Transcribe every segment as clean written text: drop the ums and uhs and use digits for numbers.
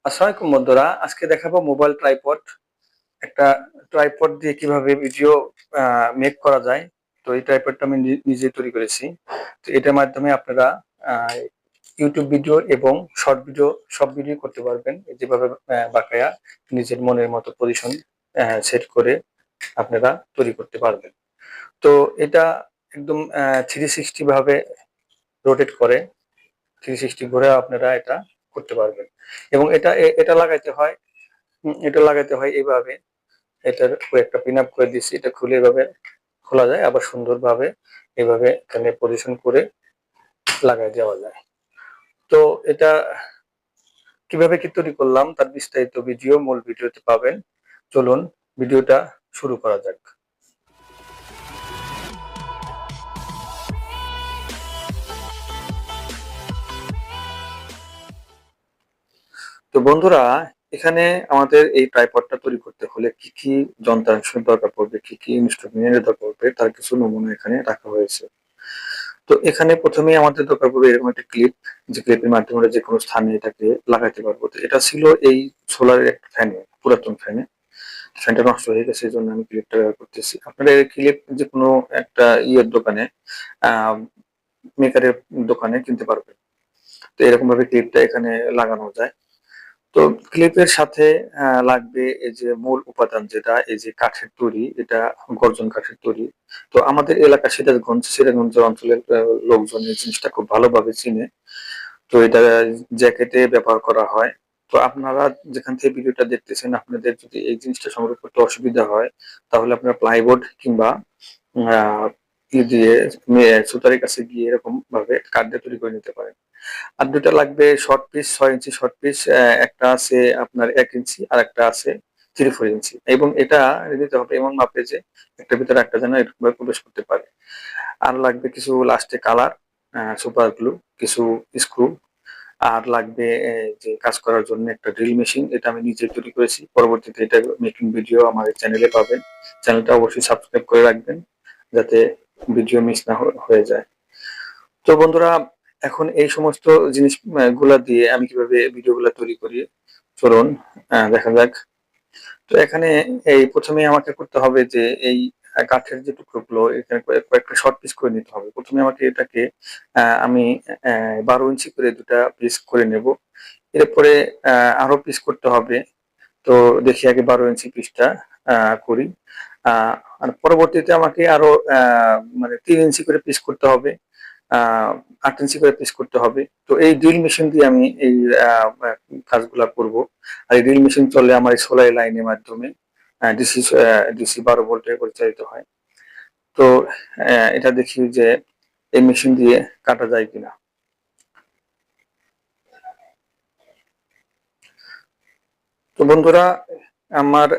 আসসালামু আলাইকুম বন্ধুরা, আজকে দেখাবো মোবাইল ট্রাইপড। একটা ট্রাইপড দিয়ে কিভাবে ভিডিও মেক করা যায়। তো এই ট্রাইপডটা আমি নিজে তৈরি করেছি। তো এটার মাধ্যমে আপনারা ইউটিউব ভিডিও এবং শর্ট ভিডিও সব ভিডিও করতে পারবেন। যেভাবে বাকায়া নিজের মনের মতো পজিশন সেট করে আপনারা তৈরি করতে পারবেন। তো এটা একদম 360 ভাবে রোটেট করে, 360 ঘুরে আপনারা এটা করতে পারবেন। এবং এটা লাগাইতে হয়, এটা লাগাইতে হয় এইভাবে। এটার উপরে একটা পিন আপ করে দিচ্ছি, এটা খুলে এভাবে খোলা যায়, আবার সুন্দরভাবে এভাবে এখানে পজিশন করে লাগাই দেওয়া যায়। তো এটা কিভাবে কি তৈরি করলাম তার বিস্তারিত ভিডিও মূল ভিডিওতে পাবেন। চলুন ভিডিওটা শুরু করা যাক। তো বন্ধুরা, এখানে আমাদের এই ট্রাইপডটা তৈরি করতে হলে কি কি যন্ত্রাংশের দরকার পড়বে, কি কি ইনস্ট্রুমেন্টের দরকার পড়বে তার কিছু নমুনা এখানে রাখা হয়েছে। তো এখানে প্রথমেই আমাদের দরকার পড়বে এরকম একটা ক্লিপ, যে ক্লিপের মাধ্যমে আমরা যে কোনো স্থানে এটাকে লাগাতে পারবো। তো এটা ছিল এই সোলারের একটা ফ্যানে, পুরাতন ফ্যানে। ফ্যানটা নষ্ট হয়ে গেছে, এই জন্য আমি ক্লিপটা ব্যবহার করতেছি। আপনারা এই ক্লিপ যে কোনো একটা ইয়ের দোকানে, আহ মেকারের দোকানে কিনতে পারবেন। তো এরকম ভাবে ক্লিপটা এখানে লাগানো যায়। তো ক্লিপের সাথে লাগবে এই যে মূল উপাদান, যেটা এই যে কাঠের তৈরি, এটা গর্জন কাঠের তৈরি। তো আমাদের এলাকা সিরাজগঞ্জ অঞ্চলের লোকজন এই জিনিসটা খুব ভালোভাবে চিনে। তো এটা জ্যাকেটে ব্যবহার করা হয়। তো আপনারা যেখান থেকে ভিডিওটা দেখতেছেন, আপনাদের যদি এই জিনিসটা সংগ্রহ করতে অসুবিধা হয়, তাহলে আপনারা প্লাইবোর্ড কিংবা আহ ই দিয়ে সুতারের কাছে গিয়ে এরকম ভাবে কাঠ দিয়ে তৈরি করে নিতে পারেন। আর দুটা লাগবে শর্ট পিস, 6 ইঞ্চি শর্ট পিস। একটা আছে আপনার 1 ইঞ্চি, আর একটা আছে 3/4 ইঞ্চি। এবং এটা দিতে হবে এমন মাপে যে একটা ভিতরে একটা যেন এরকম ভাবে প্রবেশ করতে পারে। আর লাগবে কিছু লাস্টে কালার, সুপার গ্লু, কিছু স্ক্রু। আর লাগবে যে কাজ করার জন্য একটা ড্রিল মেশিন, এটা আমি নিজে তৈরি করেছি। পরবর্তীতে এটা মেকিং ভিডিও আমার চ্যানেলে পাবেন। চ্যানেলটা অবশ্যই সাবস্ক্রাইব করে রাখবেন, যাতে ভিডিও মিস না হয়ে যায়। তো বন্ধুরা, এখন এই সমস্ত জিনিস গুলা দিয়ে আমি কিভাবে ভিডিওগুলা তৈরি করি, চলুন দেখা যাক। তো এখানে এই প্রথমে আমাকে করতে হবে যে এই কাঠের যে টুকরোগুলো এখানে কয়েকটা শর্ট পিস করে নিতে হবে। প্রথমে আমাকে এটাকে আমি 12 ইঞ্চি করে দুটা পিস করে নেব। এরপরে আরো পিস করতে হবে। তো দেখি আগে 12 ইঞ্চি পিসটা করি। আহ আর পরবর্তীতে আমাকে আরো মানে 3 ইঞ্চি করে পিস করতে হবে, 8 ইঞ্চি করে পিস করতে হবে। তো এই ড্রিল মেশিন দিয়ে আমি এই আহ, কাজগুলা করব। আর এই ড্রিল মেশিন চলে আমার এই সোলার লাইনের মাধ্যমে, ডিসি ডিসি 12 ভোল্টে পরিচালিত হয়। তো এটা দেখি যে এই মেশিন দিয়ে কাটা যায় কিনা। তো বন্ধুরা, আমার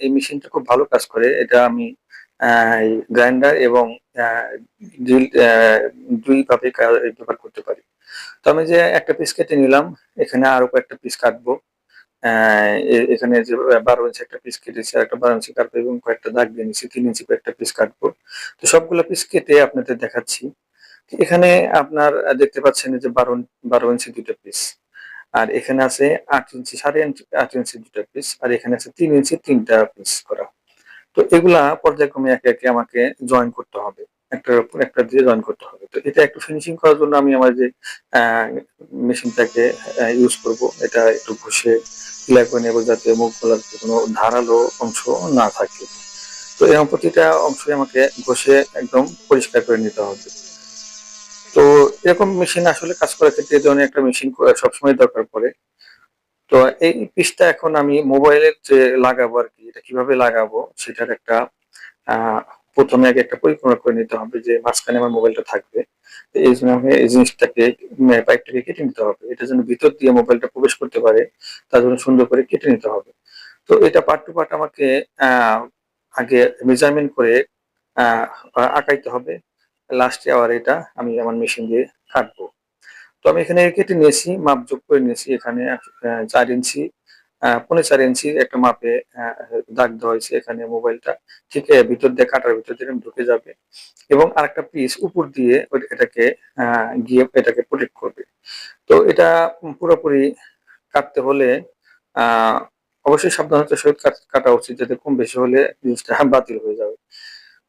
এই মেশিনটা খুব ভালো কাজ করে। এটা আমি গ্রাইন্ডার এবং ড্রিল দুই ভাবে ব্যবহার করতে পারি। তো আমি যে একটা পিস কেটে নিলাম, এখানে আরো কয়েকটা পিস কাটবো। এখানে যে 12 ইঞ্চি একটা পিস কেটেছি, আর একটা 12 ইঞ্চি কাটবো, এবং কয়েকটা দাগ দিয়ে নিচ্ছি, 3 ইঞ্চি কয়েকটা পিস কাটবো। তো সবগুলো পিস কেটে আপনাদের দেখাচ্ছি। এখানে আপনার দেখতে পাচ্ছেন যে 12 ইঞ্চি দুটো পিস। আর এখানে আছে 8 ইঞ্চি, 8.5 ইঞ্চি দুটো পিস। আর এখানে আছে 3 ইঞ্চি তিনটা পিস করা। তো এগুলা পর্যায়ক্রমে একে একে আমাকে জয়েন করতে হবে, একটার উপর একটা দিয়ে জয়েন করতে হবে। তো এটা একটু ফিনিশিং করার জন্য আমি আমার যে মেশিনটাকে ইউজ করব, এটা একটু ঘষে ক্লিয়ার করে নেবো, যাতে মুখগুলোর কোনো ধারালো অংশ না থাকে। তো এরকম প্রতিটা অংশই আমাকে ঘষে একদম পরিষ্কার করে নিতে হবে। তো এরকম মেশিন আসলে কাজ করার ক্ষেত্রে এই ধরনের একটা মেশিন সবসময় দরকার পড়ে। তো এই পিসটা এখন আমি মোবাইলের যে লাগাবো আর কি, এটা কিভাবে লাগাবো সেটার একটা আহ প্রথমে আগে একটা পরিকল্পনা করে নিতে হবে, যে মাঝখানে আমার মোবাইলটা থাকবে। তো এই জন্য আমাকে এই জিনিসটাকে, পাইপটাকে কেটে নিতে হবে। এটা যেন ভিতর দিয়ে মোবাইলটা প্রবেশ করতে পারে, তার জন্য সুন্দর করে কেটে নিতে হবে। তো এটা পার্ট টু পার্ট আমাকে আহ আগে মেজারমেন্ট করে আহ আঁকাইতে হবে। লাস্টে আবার এটা আমি আমার মেশিন দিয়ে কাটবো। তো আমি এখানে কেটে নিয়েছি, মাপ যোগ করে নিয়েছি। এখানে 4 ইঞ্চি, 4.25 ইঞ্চি একটা মাপে দাগ দেওয়া হয়েছে। এখানে মোবাইলটা ঠিক ভিতর দিয়ে, কাটার ভিতর দিয়ে ঢুকে যাবে, এবং আরেকটা পিস উপর দিয়ে এটাকে গিয়ে এটাকে প্রোটেক্ট করবে। তো এটা পুরোপুরি কাটতে হলে আহ অবশ্যই সাবধানতার সহিত কাটা উচিত, যাতে কম বেশি হলে জিনিসটা বাতিল হয়ে যাবে।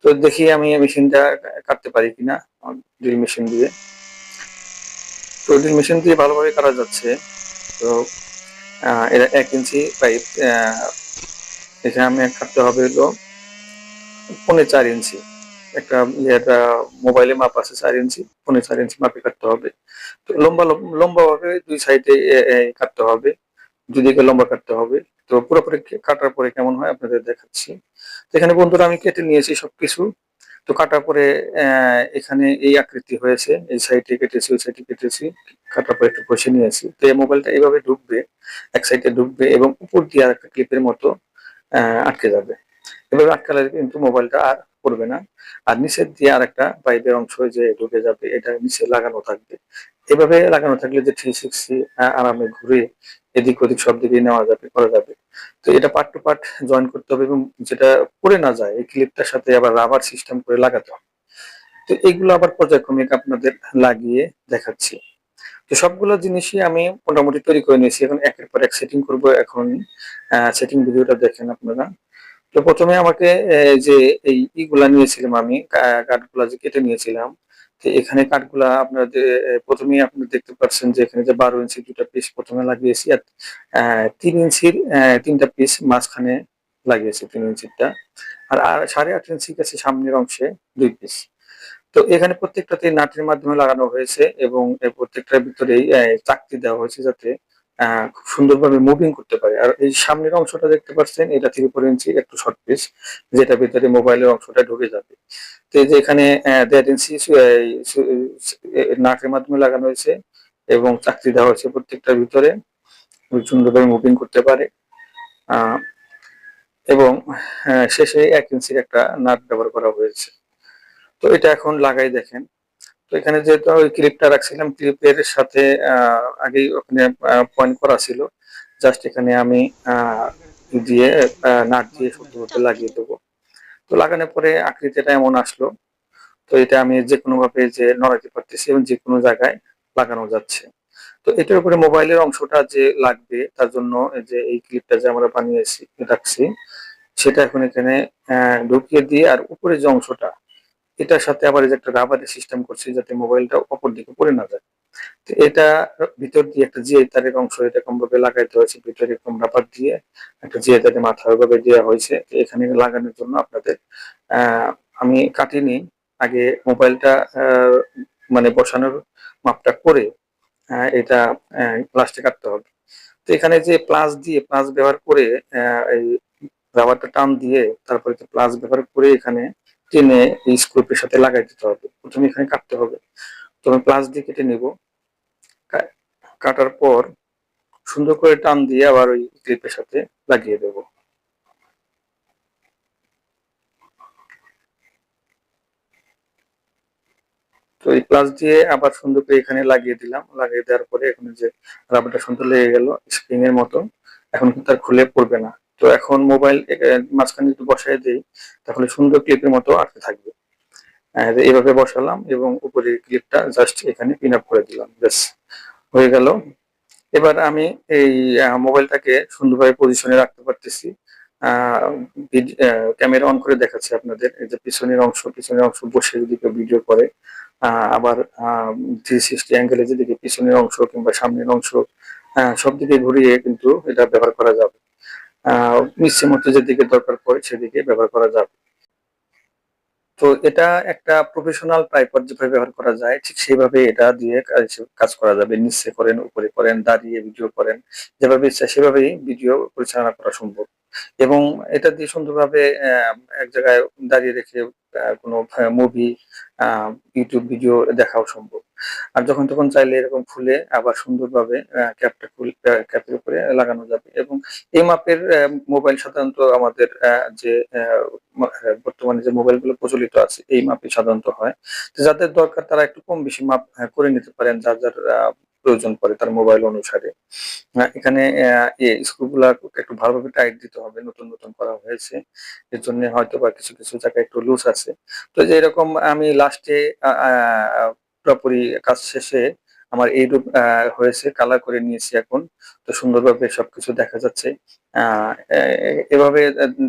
তো দেখি আমি মেশিনটা কাটতে পারি কিনা, ড্রিল মেশিন দিয়ে। তো ড্রিল মেশিন দিয়ে ভালোভাবে কাটা যাচ্ছে। তো এটা 1 ইঞ্চি পাইপ, এখানে আমি কাটতে হবে হলো 4.25 ইঞ্চি। একটা মোবাইলে মাপ আছে 4 ইঞ্চি, 4.25 ইঞ্চি মাপে কাটতে হবে। তো লম্বা ভাবে 2 সাইডে কাটতে হবে, দুদিকে লম্বা কাটতে হবে। তো পুরোপুরি কাটার পরে কেমন হয় আপনাদের দেখাচ্ছি। তো এখানে বন্ধুরা আমি কেটে নিয়েছি সবকিছু। তো কাটার পরে এখানে এই আকৃতি হয়েছে, এই সাইডে কেটেছি, ওই সাইডে কেটেছি, কাটার পরে একটু কষে নিয়েছি। তো এই মোবাইলটা এইভাবে ঢুকবে, এক সাইডে ঢুকবে এবং উপর দিয়ে আর একটা ক্লিপের মতো আটকে যাবে। এভাবে আটকালে কিন্তু মোবাইলটা আর পড়বে না। আর নিচের দিয়ে আর একটা পাইপের অংশ যে ঢুকে যাবে, এটা নিচে লাগানো থাকবে। এভাবে লাগানো থাকলে যে 360 আরামে ঘুরে এদিক ওদিক সব দিকে নেওয়া যাবে, করা যাবে। তো এটা পার্ট টু পার্ট জয়েন করতে হবে এবং যেটা পড়ে না যায় এই ক্লিপটার সাথে আবার রাবার সিস্টেম করে লাগাতে হবে। তো এগুলো আবার পর্যায়ক্রমিক আপনাদের লাগিয়ে দেখাচ্ছি। তো সবগুলো জিনিসই আমি মোটামুটি তৈরি করে নিয়েছি, এখন একের পর এক সেটিং করব। এখন সেটিং ভিডিওটা দেখেন আপনারা। তো প্রথমে আমাকে যে এই ইগুলা নিয়েছিলাম আমি, কাঠগুলা যে কেটে নিয়েছিলাম। তো এখানে কাঠগুলা আপনাদের প্রথমেই আপনি দেখতে পাচ্ছেন যে এখানে যে 12 ইঞ্চি 2টা পিস প্রথমে লাগিয়েছি, আর 3 ইঞ্চির 3টা পিস মাঝখানে লাগিয়েছি, 3 ইঞ্চিরটা। আর 8.5 ইঞ্চি আছে সামনের অংশে 2 পিস। তো এখানে প্রত্যেকটাতে নাটের মাধ্যমে লাগানো হয়েছে এবং এই প্রত্যেকটার ভিতরেই চাকতি দেওয়া হয়েছে, যাতে খুব সুন্দরভাবে মুভিং করতে পারে। আর এই সামনের অংশটা দেখতে পাচ্ছেন, এটা 3/4 ইঞ্চি একটু শর্ট পিস, যেটা ভিতরে মোবাইলের অংশটা ঢুকে যাবে। তো এই যে এখানে 1.5 ইঞ্চি নাটের মাধ্যমে লাগানো হয়েছে এবং চাকতি দেওয়া হয়েছে প্রত্যেকটার ভিতরে, খুব সুন্দরভাবে মুভিং করতে পারে। আহ এবং শেষে 1 ইঞ্চির একটা নাট ব্যবহার করা হয়েছে। তো এটা এখন লাগাই দেখেন। তো এখানে যেহেতু ওই ক্লিপটা রাখছিলাম, ক্লিপের সাথে আগেই ওখানে পয়েন্ট করা ছিল। জাস্ট এখানে আমি দিয়ে নাট দিয়ে সুন্দরভাবে লাগিয়ে দেবো। তো লাগানোর পরে আকৃতিটা এমন আসলো। তো এটা আমি যে কোনো ভাবে যে নড়াতে পারতেছি এবং যে কোনো জায়গায় লাগানো যাচ্ছে। তো এটার উপরে মোবাইলের অংশটা যে লাগবে, তার জন্য এই যে এই ক্লিপটা যে আমরা বানিয়েছি রাখছি, সেটা এখন এখানে ঢুকিয়ে দিয়ে, আর উপরে যে অংশটা, এটার সাথে আবার এই যে একটা রাবারের সিস্টেম করছি, যাতে মোবাইলটা অপর দিকে পড়ে না যায়। তো এটা ভিতর দিয়ে একটা জিআই তারের অংশ এরকম ভাবে লাগাইতে হয়েছে, ভিতরে এরকম রাবার দিয়ে একটা জিআই তারের মাথা ওইভাবে দেওয়া হয়েছে। তো এখানে লাগানোর জন্য আপনাদের আহ আমি কাটিনি, আগে মোবাইলটা মানে বসানোর মাপটা করে এটা প্লাসটা কাটতে হবে। তো এখানে যে প্লাস ব্যবহার করে এই রাবারটা টান দিয়ে তারপরে প্লাস ব্যবহার করে এখানে টেনে এই স্ক্রুপের সাথে লাগাই দিতে হবে। প্রথমে এখানে কাটতে হবে। তো আমি প্লাস দিয়ে কেটে নেব। কাটার পর সুন্দর করে টান দিয়ে আবার ওই ক্লিপের সাথে লাগিয়ে দেব। তো এই প্লাস দিয়ে আবার সুন্দর করে এখানে লাগিয়ে দিলাম, লাগিয়ে দেওয়ার পরে এখন যে রাবারটা সুন্দর লেগে গেল স্প্রিং এর মতো, এখন কিন্তু আর খুলে পড়বে না। তো এখন মোবাইল মাঝখানে যদি বসাই দিই, তাহলে সুন্দর ক্লিপের মতো আটকে থাকবে। এইভাবে বসালাম এবং উপরের ক্লিপটা জাস্ট এখানে পিন আপ করে দিলাম, ব্যাস হয়ে গেল। এবার আমি এই মোবাইলটাকে সুন্দরভাবে পজিশনে রাখতে পারতেছি। ক্যামেরা অন করে দেখাচ্ছি আপনাদের। এই যে পিছনের অংশ বসে যদি কেউ ভিডিও করে, আবার 360 অ্যাঙ্গেলে যদি পিছনের অংশ কিংবা সামনের অংশ সব দিকে ঘুরিয়ে কিন্তু এটা ব্যবহার করা যাবে। ইচ্ছে মতো যেদিকে দরকার পড়ে সেদিকে ব্যবহার করা যাবে। তো এটা একটা প্রফেশনাল ট্রাইপড যেভাবে ব্যবহার করা যায়, ঠিক সেইভাবে এটা দিয়ে কাজ করা যাবে। নিচে করেন, উপরে করেন, দাঁড়িয়ে ভিডিও করেন, যেভাবে ইচ্ছা সেভাবেই ভিডিও পরিচালনা করা সম্ভব। এবং এটা দিয়ে সুন্দরভাবে এক জায়গায় দাঁড়িয়ে রেখে কোনো মুভি, ইউটিউব ভিডিও দেখাও সম্ভব। আর যখন তখন চাইলে এরকম খুলে আবার সুন্দরভাবে ক্যাপটা খুলে ক্যাপের উপরে লাগানো যাবে। এবং এই মাপের মোবাইল সাধারণত আমাদের যে বর্তমানে যে মোবাইলগুলো প্রচলিত আছে, এই মাপই সাধারণত হয়। তো যাদের দরকার তারা একটু কম বেশি মাপ করে নিতে পারেন, যার যার প্রয়োজন পড়ে তার মোবাইল অনুসারে। এখানে স্ক্রুগুলা একটু ভালোভাবে টাইট দিতে হবে, নতুন করা হয়েছে। এর জন্য হয়তোবা কিছু জায়গায় একটু লুজ আছে। তো যে এরকম আমি লাস্টে পুরোপুরি কাজ শেষে আমার এইরূপ হয়েছে, কালার করে নিয়েছি এখন। তো সুন্দরভাবে সবকিছু দেখা যাচ্ছে। এভাবে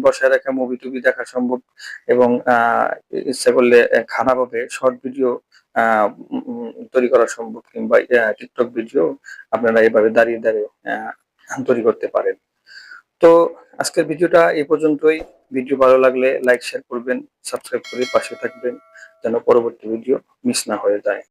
বসায় রাখা মুভি-টুভি দেখা সম্ভব এবং ইচ্ছা করলে খারাপভাবে শর্ট ভিডিও আ তৈরি করা সম্ভব, কিংবা TikTok ভিডিও আপনারা এভাবে দাঁড়িয়ে তৈরি করতে পারেন। তো আজকের ভিডিওটা এই পর্যন্তই। ভিডিও ভালো লাগলে লাইক, শেয়ার করবেন, সাবস্ক্রাইব করে পাশে থাকবেন যেন পরবর্তী ভিডিও মিস না হয়ে যায়।